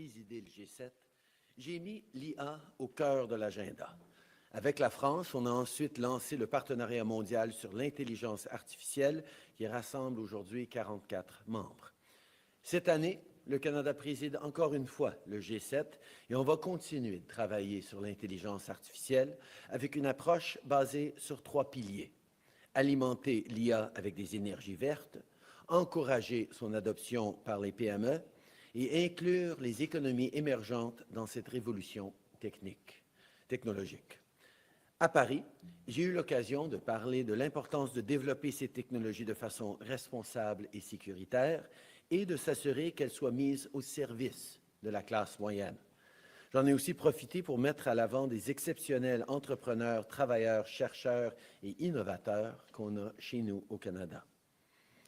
présider le G7, j'ai mis l'IA au cœur de l'agenda. Avec la France, on a ensuite lancé le partenariat mondial sur l'intelligence artificielle qui rassemble aujourd'hui 44 membres. Cette année, le Canada préside encore une fois le G7 et on va continuer de travailler sur l'intelligence artificielle avec une approche basée sur 3 piliers. Alimenter l'IA avec des énergies vertes, encourager son adoption par les PME et inclure les économies émergentes dans cette révolution technologique. À Paris, j'ai eu l'occasion de parler de l'importance de développer ces technologies de façon responsable et sécuritaire et de s'assurer qu'elles soient mises au service de la classe moyenne. J'en ai aussi profité pour mettre à l'avant des exceptionnels entrepreneurs, travailleurs, chercheurs et innovateurs qu'on a chez nous au Canada.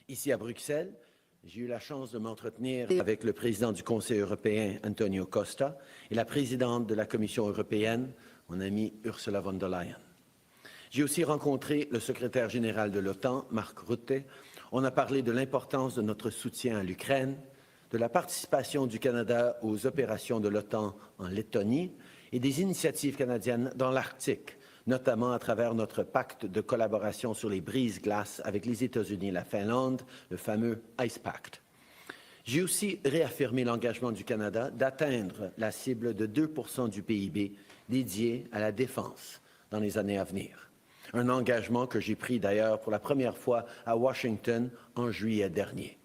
Ici à Bruxelles, j'ai eu la chance de m'entretenir avec le président du Conseil européen, Antonio Costa, et la présidente de la Commission européenne, mon amie Ursula von der Leyen. J'ai aussi rencontré le secrétaire général de l'OTAN, Mark Rutte. On a parlé de l'importance de notre soutien à l'Ukraine, de la participation du Canada aux opérations de l'OTAN en Lettonie et des initiatives canadiennes dans l'Arctique, notamment à travers notre pacte de collaboration sur les brises-glaces avec les États-Unis et la Finlande, le fameux Ice Pact. J'ai aussi réaffirmé l'engagement du Canada d'atteindre la cible de 2% du PIB dédié à la défense dans les années à venir. Un engagement que j'ai pris d'ailleurs pour la première fois à Washington en juillet dernier.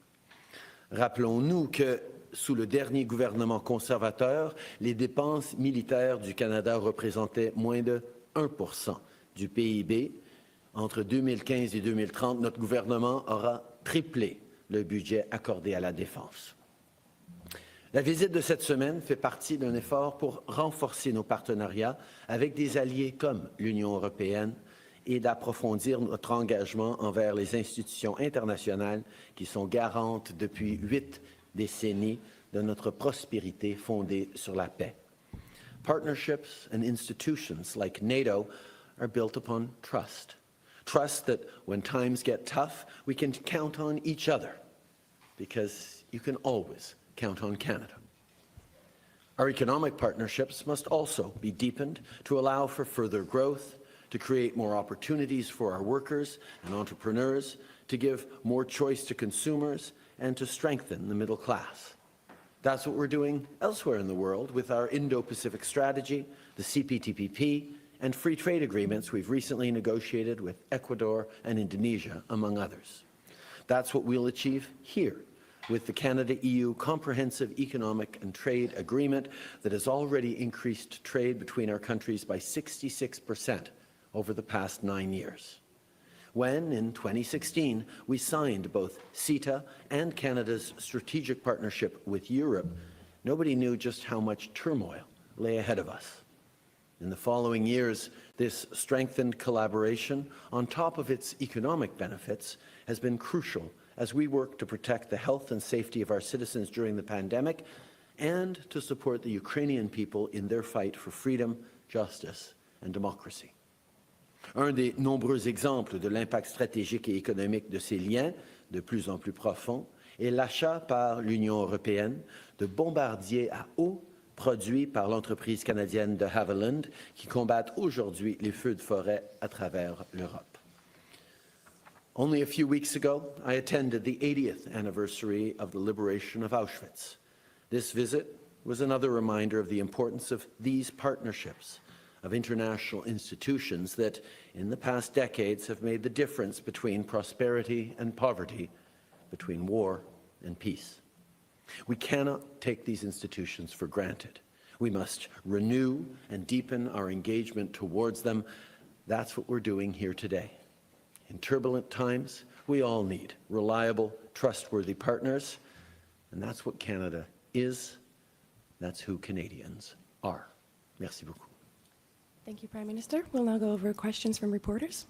Rappelons-nous que sous le dernier gouvernement conservateur, les dépenses militaires du Canada représentaient moins de 1% du PIB. Entre 2015 et 2030, notre gouvernement aura triplé le budget accordé à la défense. La visite de cette semaine fait partie d'un effort pour renforcer nos partenariats avec des alliés comme l'Union européenne et d'approfondir notre engagement envers les institutions internationales qui sont garantes depuis 8 décennies de notre prospérité fondée sur la paix. Partnerships and institutions like NATO are built upon trust. Trust that when times get tough, we can count on each other, because you can always count on Canada. Our economic partnerships must also be deepened to allow for further growth, to create more opportunities for our workers and entrepreneurs, to give more choice to consumers, and to strengthen the middle class. That's what we're doing elsewhere in the world with our Indo-Pacific strategy, the CPTPP, and free trade agreements we've recently negotiated with Ecuador and Indonesia, among others. That's what we'll achieve here with the Canada-EU Comprehensive Economic and Trade Agreement that has already increased trade between our countries by 66% over the past 9 years. When, in 2016, we signed both CETA and Canada's strategic partnership with Europe, nobody knew just how much turmoil lay ahead of us. In the following years, this strengthened collaboration, on top of its economic benefits, has been crucial as we work to protect the health and safety of our citizens during the pandemic and to support the Ukrainian people in their fight for freedom, justice and democracy. Un des nombreux exemples de l'impact stratégique et économique de ces liens, de plus en plus profonds, est l'achat par l'Union européenne de bombardiers à eau produits par l'entreprise canadienne de Havilland qui combattent aujourd'hui les feux de forêt à travers l'Europe. Only a few weeks ago, I attended the 80th anniversary of the liberation of Auschwitz. This visit was another reminder of the importance of these partnerships, of international institutions that, in the past decades, have made the difference between prosperity and poverty, between war and peace. We cannot take these institutions for granted. We must renew and deepen our engagement towards them. That's what we're doing here today. In turbulent times, we all need reliable, trustworthy partners, and that's what Canada is. That's who Canadians are. Merci beaucoup. Thank you, Prime Minister. We'll now go over questions from reporters.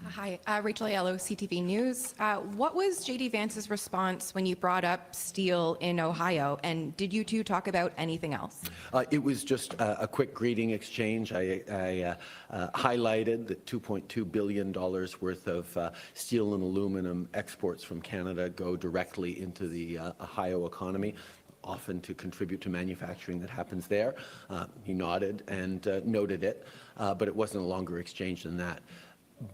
Hi, Rachel Aiello, CTV News. What was J.D. Vance's response when you brought up steel in Ohio, and did you two talk about anything else? It was just a quick greeting exchange. I highlighted that $2.2 billion worth of steel and aluminum exports from Canada go directly into the Ohio economy. often to contribute to manufacturing that happens there. He nodded and noted it, but it wasn't a longer exchange than that.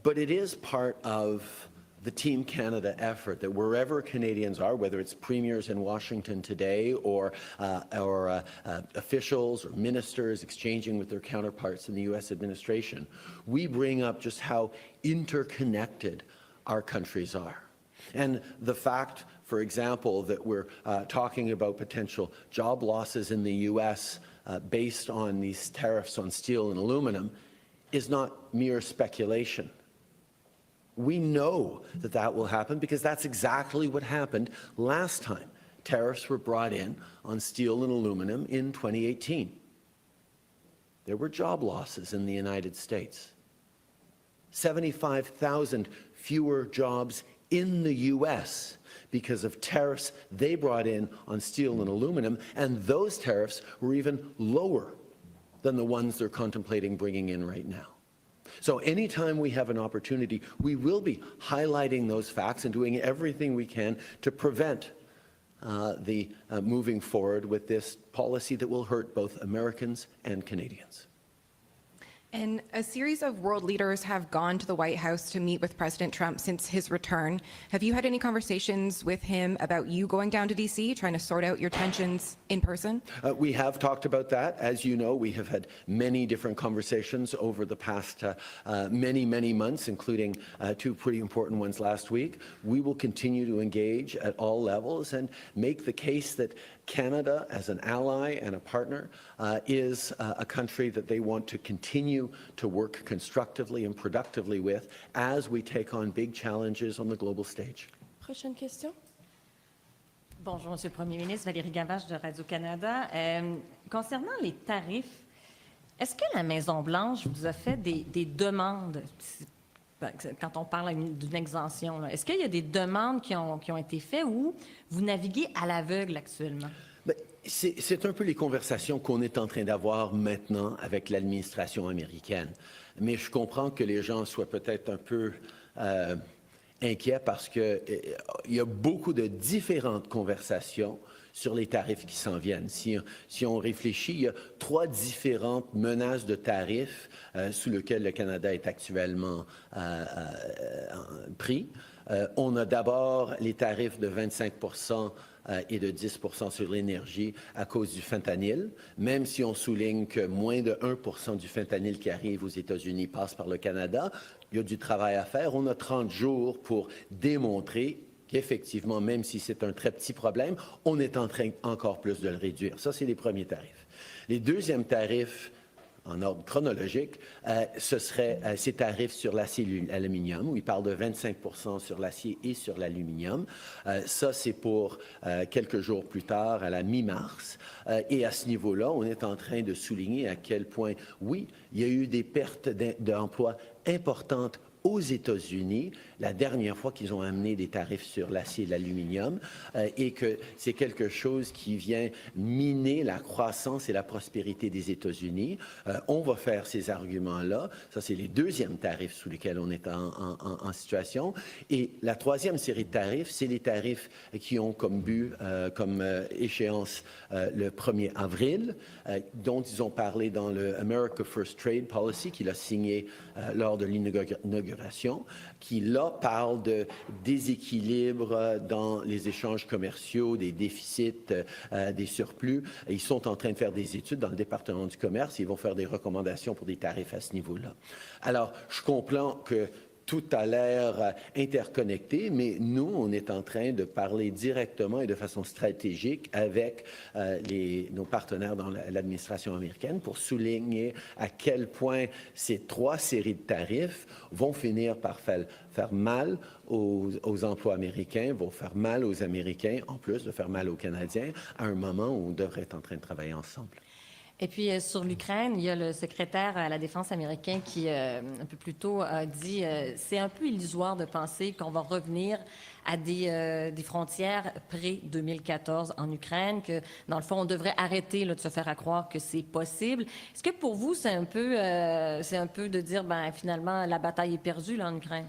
But it is part of the Team Canada effort that wherever Canadians are, whether it's premiers in Washington today or officials or ministers exchanging with their counterparts in the U.S. administration, we bring up just how interconnected our countries are. And the fact, for example, that we're talking about potential job losses in the U.S. Based on these tariffs on steel and aluminum is not mere speculation. We know that that will happen because that's exactly what happened last time tariffs were brought in on steel and aluminum in 2018. There were job losses in the United States. 75,000 fewer jobs in the U.S. because of tariffs they brought in on steel and aluminum, and those tariffs were even lower than the ones they're contemplating bringing in right now. So anytime we have an opportunity, we will be highlighting those facts and doing everything we can to prevent moving forward with this policy that will hurt both Americans and Canadians. And a series of world leaders have gone to the White House to meet with President Trump since his return. Have you had any conversations with him about you going down to D.C., trying to sort out your tensions in person? We have talked about that. As you know, we have had many different conversations over the past many months, including two pretty important ones last week. We will continue to engage at all levels and make the case that Canada, as an ally and a partner, is a country that they want to continue to work constructively and productively with as we take on big challenges on the global stage. Prochaine question. Bonjour, Monsieur le Premier ministre. Valérie Gavache de Radio-Canada. Concernant les tarifs, est-ce que la Maison-Blanche vous a fait des demandes, quand on parle d'une exemption, est-ce qu'il y a des demandes qui ont été faites ou vous naviguez à l'aveugle actuellement? C'est un peu les conversations qu'on est en train d'avoir maintenant avec l'administration américaine. Mais je comprends que les gens soient peut-être un peu inquiets parce qu'il y a beaucoup de différentes conversations sur les tarifs qui s'en viennent. Si on réfléchit, il y a 3 différentes menaces de tarifs sous lesquelles le Canada est actuellement pris. On a d'abord les tarifs de 25% et de 10% sur l'énergie à cause du fentanyl, même si on souligne que moins de 1% du fentanyl qui arrive aux États-Unis passe par le Canada. Il y a du travail à faire. On a 30 jours pour démontrer qu'effectivement, même si c'est un très petit problème, on est en train encore plus de le réduire. Ça, c'est les premiers tarifs. Les deuxièmes tarifs, en ordre chronologique, ce serait ces tarifs sur l'acier et l'aluminium, où il parle de 25% sur l'acier et sur l'aluminium. Ça, c'est pour quelques jours plus tard, à la mi-mars. Et à ce niveau-là, on est en train de souligner à quel point, oui, il y a eu des pertes d'emplois importantes aux États-Unis, la dernière fois qu'ils ont amené des tarifs sur l'acier et l'aluminium, et que c'est quelque chose qui vient miner la croissance et la prospérité des États-Unis. On va faire ces arguments-là. Ça, c'est les deuxièmes tarifs sous lesquels on est en situation. Et la troisième série de tarifs, c'est les tarifs qui ont comme but, comme échéance, le 1er avril, dont ils ont parlé dans le America First Trade Policy qu'il a signé lors de l'inauguration, qui là parle de déséquilibre dans les échanges commerciaux, des déficits, des surplus. Ils sont en train de faire des études dans le département du commerce. Ils vont faire des recommandations pour des tarifs à ce niveau-là. Alors, je comprends que tout a l'air interconnecté, mais nous, on est en train de parler directement et de façon stratégique avec nos partenaires dans l'administration américaine pour souligner à quel point ces 3 séries de tarifs vont finir par faire mal aux emplois américains, vont faire mal aux Américains, en plus de faire mal aux Canadiens, à un moment où on devrait être en train de travailler ensemble. Et puis, sur l'Ukraine, il y a le secrétaire à la Défense américain qui, un peu plus tôt, a dit c'est un peu illusoire de penser qu'on va revenir à des frontières pré-2014 en Ukraine, que, dans le fond, on devrait arrêter là, de se faire croire que c'est possible. Est-ce que pour vous, c'est un peu de dire, finalement, la bataille est perdue là, en Ukraine?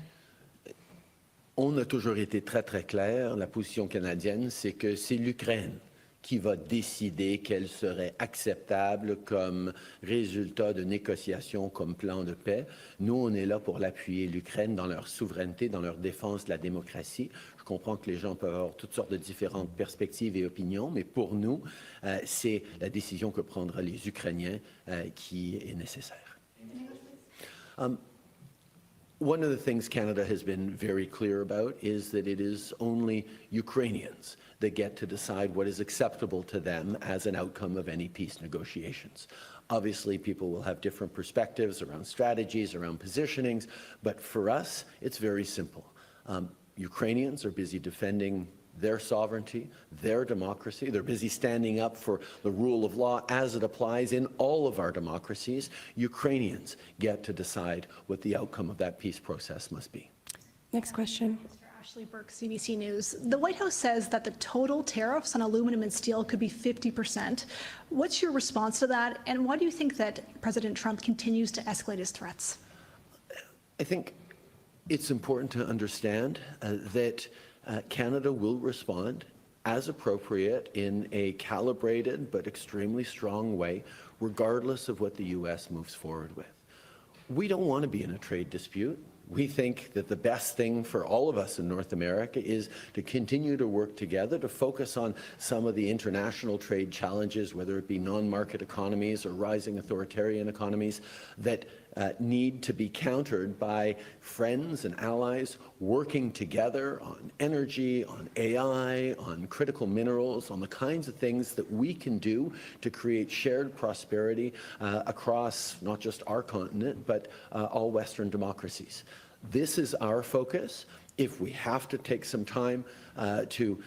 On a toujours été très, très clair. La position canadienne, c'est que c'est l'Ukraine qui va décider quel serait acceptable comme résultat de négociations comme plan de paix. Nous, on est là pour l'appuyer l'Ukraine dans leur souveraineté, dans leur défense de la démocratie. Je comprends que les gens peuvent avoir toutes sortes de différentes perspectives et opinions, mais pour nous, c'est la décision que prendront les Ukrainiens qui est nécessaire. One of the things Canada has been very clear about is that it is only Ukrainians that get to decide what is acceptable to them as an outcome of any peace negotiations. Obviously, people will have different perspectives around strategies, around positionings, but for us, it's very simple. Ukrainians are busy defending their sovereignty, their democracy. They're busy standing up for the rule of law as it applies in all of our democracies. Ukrainians get to decide what the outcome of that peace process must be. Next question. Ashley Burke, CBC News. The White House says that the total tariffs on aluminum and steel could be 50%. What's your response to that, and why do you think that President Trump continues to escalate his threats? I think it's important to understand that Canada will respond as appropriate in a calibrated but extremely strong way, regardless of what the U.S. moves forward with. We don't want to be in a trade dispute. We think that the best thing for all of us in North America is to continue to work together, to focus on some of the international trade challenges, whether it be non-market economies or rising authoritarian economies, that need to be countered by friends and allies working together on energy, on AI, on critical minerals, on the kinds of things that we can do to create shared prosperity across not just our continent, but all Western democracies. This is our focus. If we have to take some time to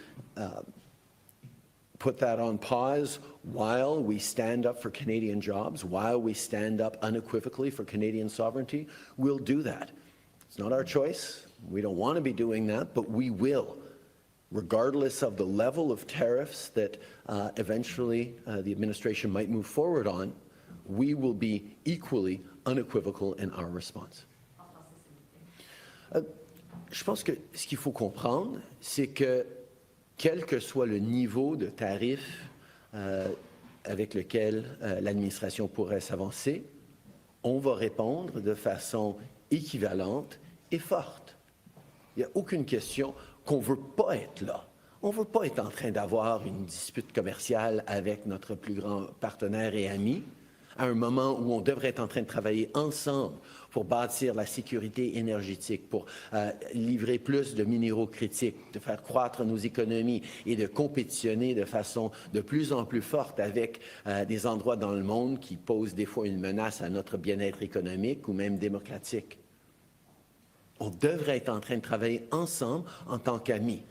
put that on pause while we stand up for Canadian jobs, while we stand up unequivocally for Canadian sovereignty, we'll do that. It's not our choice. We don't want to be doing that, but we will, regardless of the level of tariffs that eventually the administration might move forward on. We will be equally unequivocal in our response. Je pense que ce qu'il faut comprendre, c'est que quel que soit le niveau de tarif avec lequel l'administration pourrait s'avancer, on va répondre de façon équivalente et forte. Il n'y a aucune question qu'on ne veut pas être là. On ne veut pas être en train d'avoir une dispute commerciale avec notre plus grand partenaire et ami, à un moment où on devrait être en train de travailler ensemble pour bâtir la sécurité énergétique, pour livrer plus de minéraux critiques, de faire croître nos économies et de compétitionner de façon de plus en plus forte avec des endroits dans le monde qui posent des fois une menace à notre bien-être économique ou même démocratique. On devrait être en train de travailler ensemble en tant qu'amis.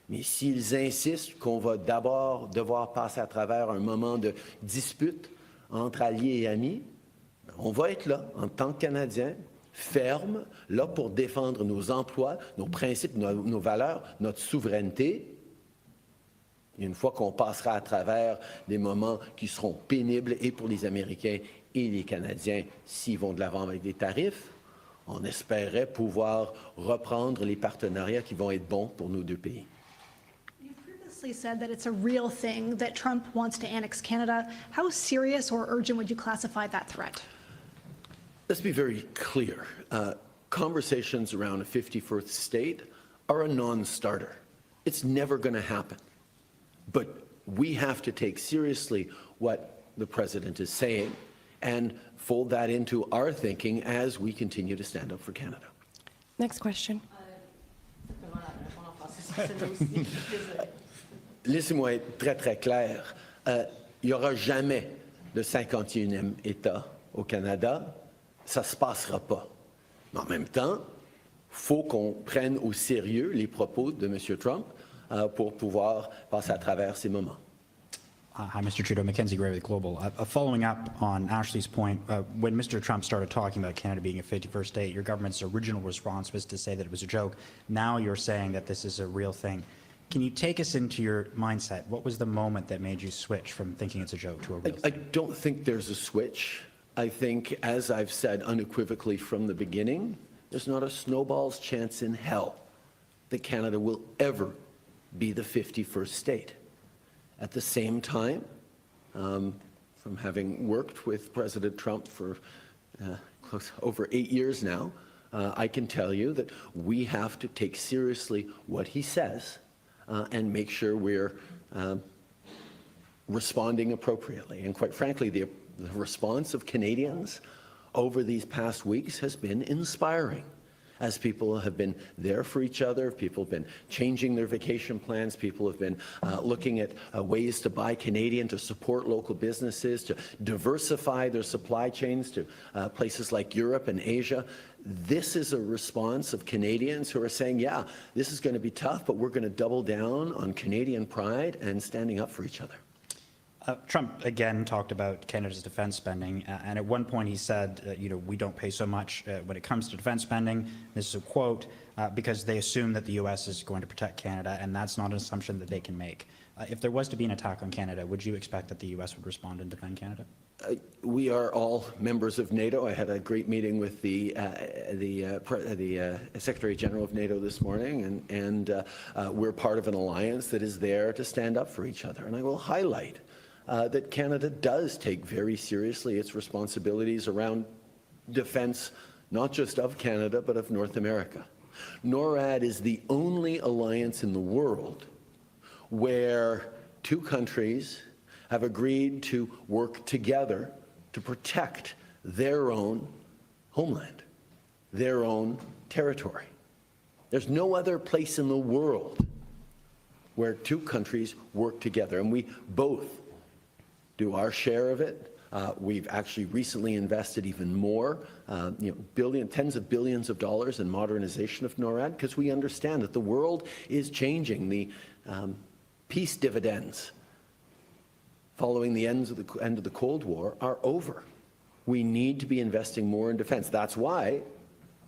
Mais s'ils insistent qu'on va d'abord devoir passer à travers un moment de dispute entre alliés et amis, on va être là, en tant que Canadiens, fermes, là pour défendre nos emplois, nos principes, nos valeurs, notre souveraineté. Et une fois qu'on passera à travers des moments qui seront pénibles et pour les Américains et les Canadiens s'ils vont de l'avant avec des tarifs, on espérait pouvoir reprendre les partenariats qui vont être bons pour nos deux pays. Said that it's a real thing that Trump wants to annex Canada. How serious or urgent would you classify that threat? Let's be very clear. Conversations around a 51st state are a non-starter. It's never going to happen. But we have to take seriously what the president is saying and fold that into our thinking as we continue to stand up for Canada. Next question. Laissez-moi être très, très clair. Il n'y aura jamais de 51e État au Canada. Ça ne se passera pas. Mais en même temps, il faut qu'on prenne au sérieux les propos de M. Trump pour pouvoir passer à travers ces moments. Hi, Mr. Trudeau. Mackenzie Gray with Global. Following up on Ashley's point, when Mr. Trump started talking about Canada being a 51st state, your government's original response was to say that it was a joke. Now you're saying that this is a real thing. Can you take us into your mindset? What was the moment that made you switch from thinking it's a joke to a real I thing? don't think there's a switch. I think, as I've said unequivocally from the beginning, there's not a snowball's chance in hell that Canada will ever be the 51st state. At the same time, from having worked with President Trump for over 8 years now, I can tell you that we have to take seriously what he says and make sure we're responding appropriately. And quite frankly, the response of Canadians over these past weeks has been inspiring, as people have been there for each other, people have been changing their vacation plans, people have been looking at ways to buy Canadian, to support local businesses, to diversify their supply chains to places like Europe and Asia. This is a response of Canadians who are saying, yeah, this is going to be tough, but we're going to double down on Canadian pride and standing up for each other. Trump again talked about Canada's defense spending, and at one point he said, we don't pay so much when it comes to defense spending. This is a quote, because they assume that the U.S. is going to protect Canada, and that's not an assumption that they can make. If there was to be an attack on Canada, would you expect that the U.S. would respond and defend Canada? We are all members of NATO. I had a great meeting with the Secretary General of NATO this morning, and we're part of an alliance that is there to stand up for each other. And I will highlight that Canada does take very seriously its responsibilities around defense, not just of Canada, but of North America. NORAD is the only alliance in the world where two countries have agreed to work together to protect their own homeland, their own territory. There's no other place in the world where two countries work together, and we both do our share of it. We've actually recently invested even more, tens of billions of dollars in modernization of NORAD, because we understand that the world is changing. The peace dividends following the end of the Cold War are over. We need to be investing more in defense. That's why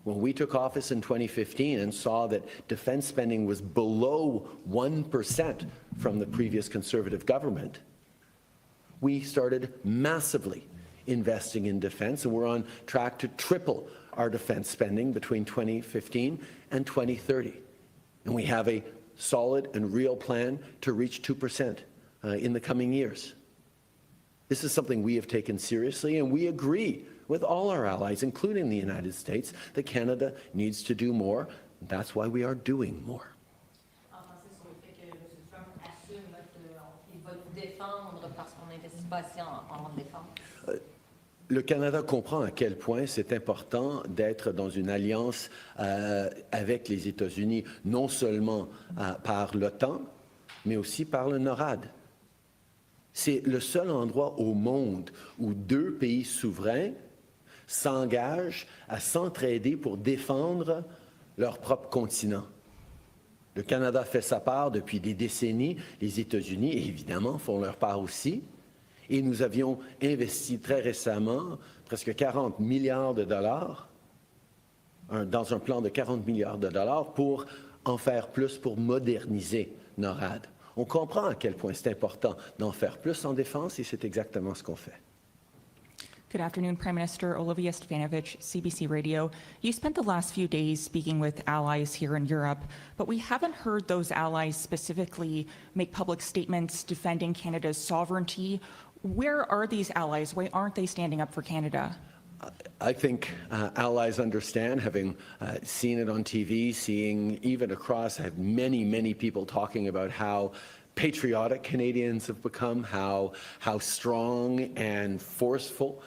when we took office in 2015 and saw that defense spending was below 1% from the previous Conservative government, we started massively investing in defense, and we're on track to triple our defense spending between 2015 and 2030. And we have a solid and real plan to reach 2% in the coming years. This is something we have taken seriously, and we agree with all our allies, including the United States, that Canada needs to do more. That's why we are doing more. Le Canada comprend à quel point c'est important d'être dans une alliance avec les États-Unis, non seulement par l'OTAN, mais aussi par le NORAD. C'est le seul endroit au monde où deux pays souverains s'engagent à s'entraider pour défendre leur propre continent. Le Canada fait sa part depuis des décennies, les États-Unis, évidemment, font leur part aussi. Et nous avions investi très récemment presque 40 milliards de dollars, dans un plan de 40 milliards de dollars pour en faire plus, pour moderniser NORAD. On comprend à quel point c'est important d'en faire plus en défense, et c'est exactement ce qu'on fait. Good afternoon, Prime Minister. Olivia Stefanovich, CBC Radio. You spent the last few days speaking with allies here in Europe, but we haven't heard those allies specifically make public statements defending Canada's sovereignty. Where are these allies? Why aren't they standing up for Canada? I think allies understand, having seen it on TV, seeing even across, I have many, many people talking about how patriotic Canadians have become, how strong and forceful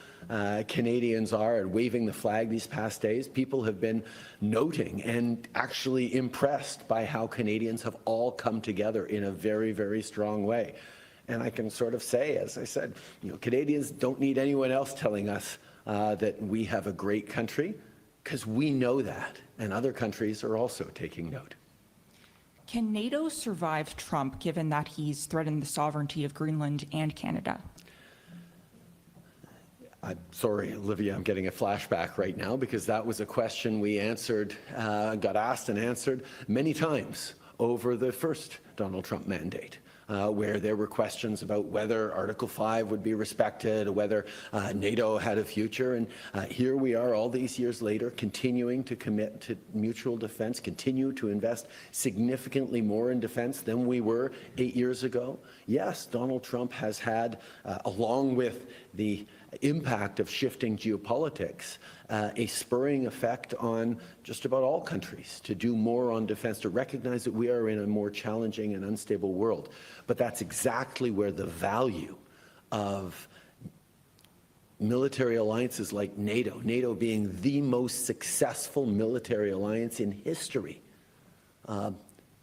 Canadians are at waving the flag these past days. People have been noting and actually impressed by how Canadians have all come together in a very, very strong way. And I can sort of say, as I said, Canadians don't need anyone else telling us that we have a great country, because we know that, and other countries are also taking note. Can NATO survive Trump, given that he's threatened the sovereignty of Greenland and Canada? I'm sorry, Olivia, I'm getting a flashback right now, because that was a question we answered, got asked and answered many times over the first Donald Trump mandate. where there were questions about whether Article 5 would be respected, whether NATO had a future. And here we are all these years later, continuing to commit to mutual defense, continue to invest significantly more in defense than we were 8 years ago. Yes, Donald Trump has had, along with the impact of shifting geopolitics, a spurring effect on just about all countries to do more on defense, to recognize that we are in a more challenging and unstable world. But that's exactly where the value of military alliances like NATO being the most successful military alliance in history,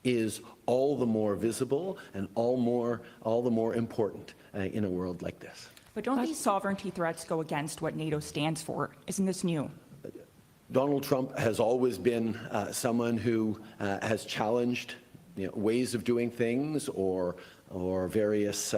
is all the more visible and all the more important in a world like this. But don't these sovereignty threats go against what NATO stands for? Isn't this new? Donald Trump has always been someone who has challenged ways of doing things or various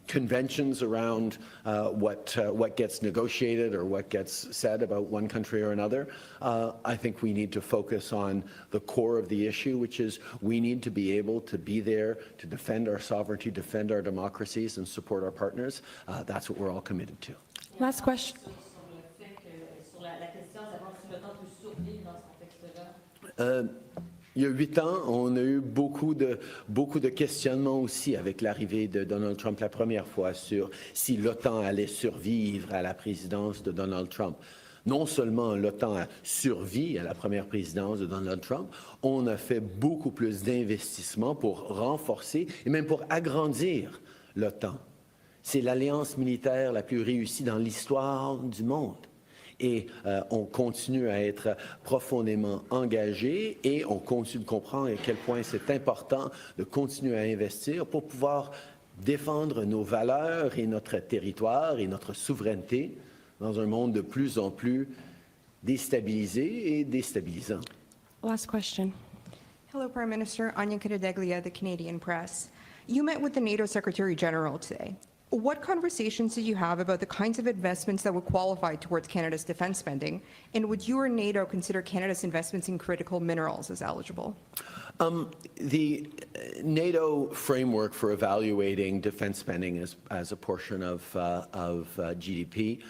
conventions around what gets negotiated or what gets said about one country or another. I think we need to focus on the core of the issue, which is we need to be able to be there to defend our sovereignty, defend our democracies, and support our partners. That's what we're all committed to. Last question. Il y a 8 ans, on a eu beaucoup de questionnements aussi avec l'arrivée de Donald Trump la première fois sur si l'OTAN allait survivre à la présidence de Donald Trump. Non seulement l'OTAN a survécu à la première présidence de Donald Trump, on a fait beaucoup plus d'investissements pour renforcer et même pour agrandir l'OTAN. C'est l'alliance militaire la plus réussie dans l'histoire du monde. Et on continue à être profondément engagé et on continue de comprendre à quel point c'est important de continuer à investir pour pouvoir défendre nos valeurs et notre territoire et notre souveraineté dans un monde de plus en plus déstabilisé et déstabilisant. Last question. Hello, Prime Minister. Anya Kadadeglia, the Canadian Press. You met with the NATO Secretary General today. What conversations did you have about the kinds of investments that would qualify towards Canada's defense spending? And would you or NATO consider Canada's investments in critical minerals as eligible? The NATO framework for evaluating defense spending as a portion of GDP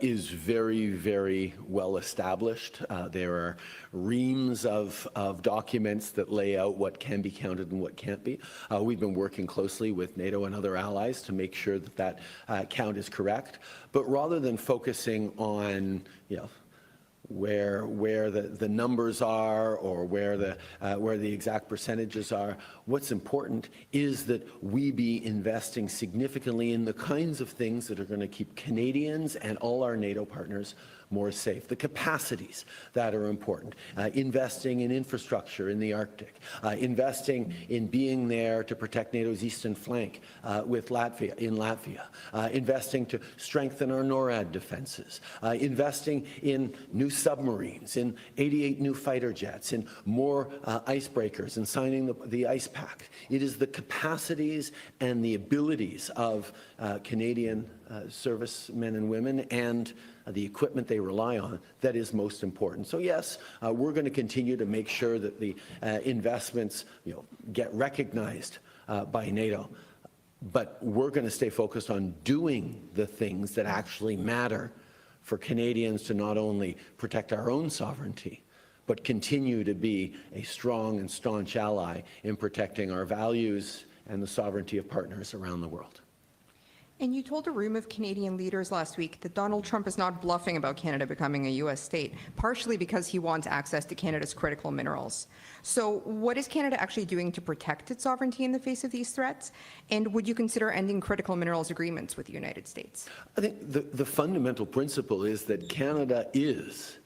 is very, very well established. There are reams of documents that lay out what can be counted and what can't be. We've been working closely with NATO and other allies to make sure that count is correct. But rather than focusing on, where the numbers are or where the exact percentages are, what's important is that we be investing significantly in the kinds of things that are going to keep Canadians and all our NATO partners more safe. The capacities that are important, investing in infrastructure in the Arctic, investing in being there to protect NATO's eastern flank with Latvia, investing to strengthen our NORAD defenses, investing in new submarines, in 88 new fighter jets, in more icebreakers, and signing the ice pact. It is the capacities and the abilities of Canadian servicemen and women and the equipment they rely on that is most important. So yes, we're going to continue to make sure that the investments get recognized by NATO, but we're going to stay focused on doing the things that actually matter for Canadians to not only protect our own sovereignty, but continue to be a strong and staunch ally in protecting our values and the sovereignty of partners around the world. And you told a room of Canadian leaders last week that Donald Trump is not bluffing about Canada becoming a U.S. state, partially because he wants access to Canada's critical minerals. So what is Canada actually doing to protect its sovereignty in the face of these threats? And would you consider ending critical minerals agreements with the United States? I think the fundamental principle is that Canada is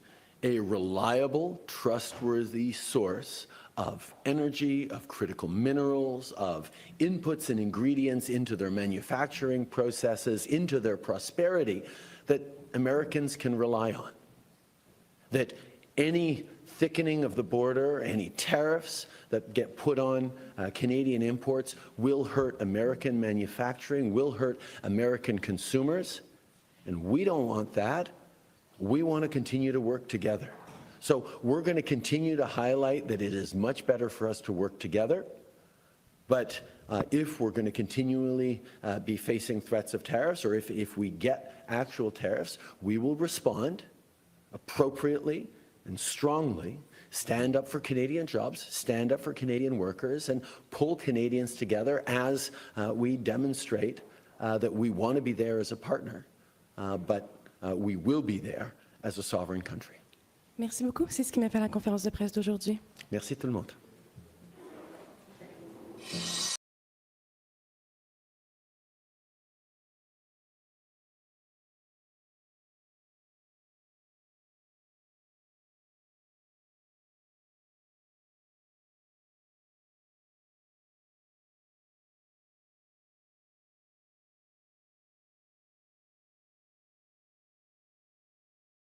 a reliable, trustworthy source of energy, of critical minerals, of inputs and ingredients into their manufacturing processes, into their prosperity, that Americans can rely on. That any thickening of the border, any tariffs that get put on Canadian imports will hurt American manufacturing, will hurt American consumers, and we don't want that. We want to continue to work together So we're going to continue to highlight that it is much better for us to work together. But if we're going to continually be facing threats of tariffs, or if we get actual tariffs, we will respond appropriately and strongly, stand up for Canadian jobs, stand up for Canadian workers, and pull Canadians together as we demonstrate that we want to be there as a partner, but we will be there as a sovereign country. Merci beaucoup. C'est ce qui m'a fait la conférence de presse d'aujourd'hui. Merci tout le monde.